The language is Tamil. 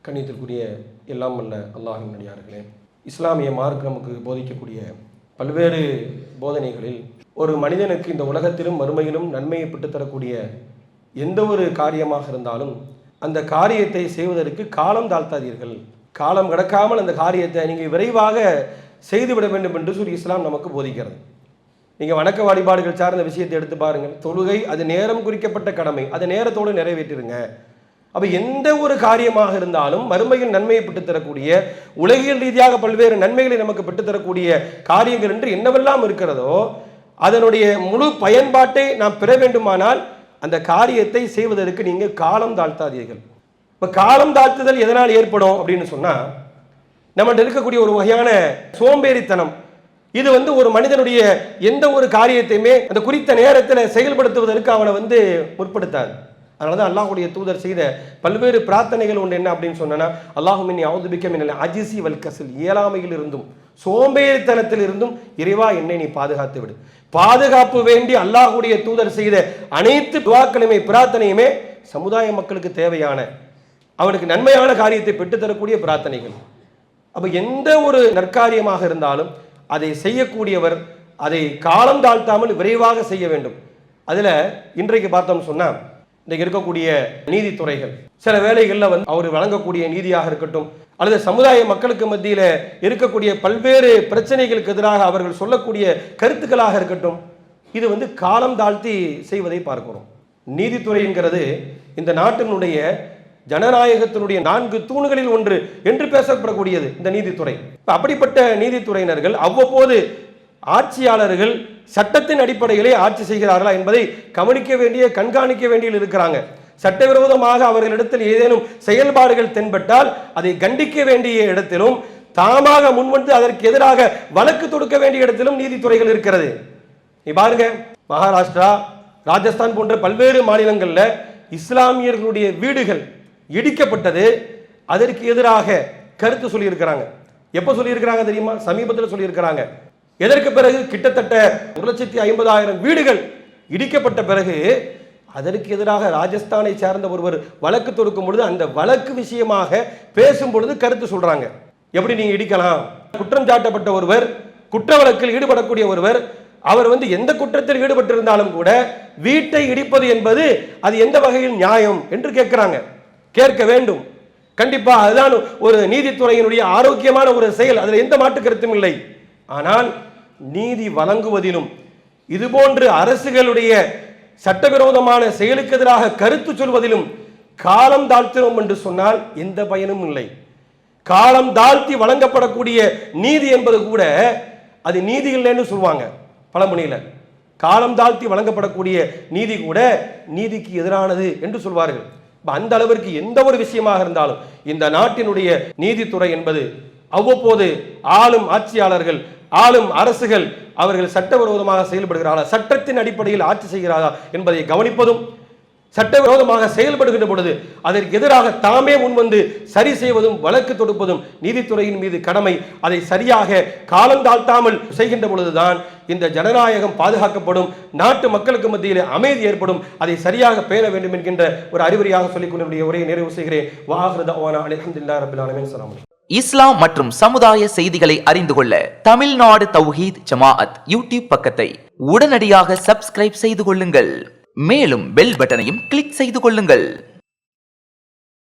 கண்ணியத்திற்குரிய எல்லாம் வல்ல அல்லாஹ்வின் அடியார்களே, இஸ்லாமிய மார்க்கம் நமக்கு போதிக்கக்கூடிய பல்வேறு போதனைகளில் ஒரு மனிதனுக்கு இந்த உலகத்திலும் மறுமையிலும் நன்மையை பெற்றுத்தரக்கூடிய எந்த ஒரு காரியமாக இருந்தாலும் அந்த காரியத்தை செய்வதற்கு காலம் தாழ்த்தாதீர்கள். காலம் கடக்காமல் அந்த காரியத்தை நீங்கள் விரைவாக செய்துவிட வேண்டும் என்று சொல்லி இஸ்லாம் நமக்கு போதிக்கிறது. நீங்கள் வணக்க வழிபாடுகள் சார்ந்த விஷயத்தை எடுத்து பாருங்கள். தொழுகை அது நேரம் குறிக்கப்பட்ட கடமை, அதை நேரத்தோடு நிறைவேற்றிருங்க. அப்போ எந்த ஒரு காரியமாக இருந்தாலும் மறுமையில் நன்மையை பெற்றுத்தரக்கூடிய, உலகியல் ரீதியாக பல்வேறு நன்மைகளை நமக்கு பெற்றுத்தரக்கூடிய காரியங்கள் என்று என்னவெல்லாம் இருக்கிறதோ அதனுடைய முழு பயன்பாட்டை நாம் பெற வேண்டுமானால் அந்த காரியத்தை செய்வதற்கு நீங்கள் காலம் தாழ்த்தாதீர்கள். இப்போ காலம் தாழ்த்துதல் எதனால் ஏற்படும் அப்படின்னு சொன்னால், நம்மகிட்ட இருக்கக்கூடிய ஒரு வகையான சோம்பேறித்தனம். இது ஒரு மனிதனுடைய எந்த ஒரு காரியத்தையுமே அந்த குறித்த நேரத்தில் செயல்படுத்துவதற்கு அவனை முற்படுத்தாது. அதனால தான் அல்லாஹ்வுடைய தூதர் செய்த பல்வேறு பிரார்த்தனைகள் ஒன்று என்ன அப்படின்னு சொன்னா, அல்லாஹும்மி அஊது பிக்க மினல் அஜ்ஸி வல் கஸல், இயலாமையில் இருந்தும் சோம்பேறித்தனத்தில் இருந்தும் இறைவா என்னை நீ பாதுகாத்து விடு. பாதுகாப்பு வேண்டி அல்லாஹ்வுடைய தூதர் செய்த அனைத்து துஆக்களுமே பிரார்த்தனையுமே சமுதாய மக்களுக்கு தேவையான, அவனுக்கு நன்மையான காரியத்தை பெற்றுத்தரக்கூடிய பிரார்த்தனைகள். அப்போ எந்த ஒரு நற்காரியமாக இருந்தாலும் அதை செய்யக்கூடியவர் அதை காலம் தாழ்த்தாமல் விரைவாக செய்ய வேண்டும். அதில் இன்றைக்கு பார்த்தோம் சொன்னால், இன்றைக்கு இருக்கக்கூடிய நீதித்துறைகள் சில வேளைகளில் அவர் வழங்கக்கூடிய நீதியாக இருக்கட்டும், அல்லது சமுதாய மக்களுக்கு மத்தியில் இருக்கக்கூடிய பல்வேறு பிரச்சனைகளுக்கு எதிராக அவர்கள் சொல்லக்கூடிய கருத்துக்களாக இருக்கட்டும், இது காலம் தாழ்த்தி செய்வதை பார்க்கிறோம். நீதித்துறைங்கிறது இந்த நாட்டினுடைய ஜனநாயகத்தினுடைய 4 தூண்களில் ஒன்று என்று பேசப்படக்கூடியது இந்த நீதித்துறை. அப்படிப்பட்ட நீதித்துறையினர்கள் அவ்வப்போது ஆட்சியாளர்கள் சட்டத்தின் அடிப்படையிலே ஆட்சி செய்கிறார்களா என்பதை கவனிக்க வேண்டிய, கண்காணிக்க வேண்டியில் இருக்கிறாங்க. சட்டவிரோதமாக அவர்களிடத்தில் ஏதேனும் செயல்பாடுகள் தென்பட்டால் அதை கண்டிக்க வேண்டிய இடத்திலும், தாமாக முன்வந்து அதற்கு எதிராக வழக்கு தொடுக்க வேண்டிய இடத்திலும் நீதித்துறைகள் இருக்கிறது. நீ பாருங்க, மகாராஷ்டிரா, ராஜஸ்தான் போன்ற பல்வேறு மாநிலங்களில் இஸ்லாமியர்களுடைய வீடுகள் இடிக்கப்பட்டது. அதற்கு எதிராக கருத்து சொல்லியிருக்கிறாங்க. எப்போ சொல்லியிருக்கிறாங்க தெரியுமா? சமீபத்தில் சொல்லியிருக்கிறாங்க. எதற்கு பிறகு? கிட்டத்தட்ட 1,50,000 வீடுகள் இடிக்கப்பட்ட பிறகு அதற்கு எதிராக ராஜஸ்தானை சேர்ந்த ஒருவர் வழக்கு தொடுக்கும் பொழுது அந்த வழக்கு விஷயமாக பேசும் பொழுது கருத்து சொல்றாங்க. எப்படி நீங்க இடிக்கலாம்? குற்றம் சாட்டப்பட்ட ஒருவர், குற்ற வழக்கில் ஈடுபடக்கூடிய ஒருவர், அவர் எந்த குற்றத்தில் ஈடுபட்டிருந்தாலும் கூட வீட்டை இடிப்பது என்பது அது எந்த வகையில் நியாயம் என்று கேட்கிறாங்க. கேட்க வேண்டும், கண்டிப்பா. அதுதான் ஒரு நீதித்துறையினுடைய ஆரோக்கியமான ஒரு செயல், அதில் எந்த மாற்று கருத்தும் இல்லை. ஆனால் நீதி வழங்குவதிலும் இதுபோன்று அரசுகளுடைய சட்டவிரோதமான செயலுக்கு எதிராக கருத்து சொல்வதிலும் காலம் தாழ்த்தினோம் என்று சொன்னால் எந்த பயனும் இல்லை. காலம் தாழ்த்தி வழங்கப்படக்கூடிய நீதி என்பது கூட அது நீதி இல்லைன்னு சொல்லுவாங்க பழமொழியில. காலம் தாழ்த்தி வழங்கப்படக்கூடிய நீதி கூட நீதிக்கு எதிரானது என்று சொல்வார்கள். அந்த அளவிற்கு எந்த ஒரு விஷயமாக இருந்தாலும் இந்த நாட்டினுடைய நீதித்துறை என்பது அவ்வப்போது ஆளும் ஆட்சியாளர்கள், ஆளும் அரசுகள் அவர்கள் சட்டவிரோதமாக செயல்படுகிறார்களா, சட்டத்தின் அடிப்படையில் ஆட்சி செய்கிறாரா என்பதை கவனிப்பதும், சட்டவிரோதமாக செயல்படுகின்ற பொழுது அதற்கு எதிராக தாமே முன்வந்து சரி செய்வதும் வழக்கு தொடுப்பதும் நீதித்துறையின் மீது கடமை. அதை சரியாக காலம் தாழ்த்தாமல் செய்கின்ற பொழுதுதான் இந்த ஜனநாயகம் பாதுகாக்கப்படும், நாட்டு மக்களுக்கு மத்தியில் அமைதி ஏற்படும். அதை சரியாக பேண வேண்டும் என்கின்ற ஒரு அறிவுரையாக சொல்லிக்கொண்டு உரையை நிறைவு செய்கிறேன். அல்ஹம்துலில்லாஹி ரப்பில் ஆலமீன். இஸ்லாம் மற்றும் சமுதாய செய்திகளை அறிந்து கொள்ள தமிழ்நாடு தௌஹீத் ஜமாஅத் யூடியூப் பக்கத்தை உடனடியாக சப்ஸ்கிரைப் செய்து கொள்ளுங்கள். மேலும் பெல் பட்டனையும் கிளிக் செய்து கொள்ளுங்கள்.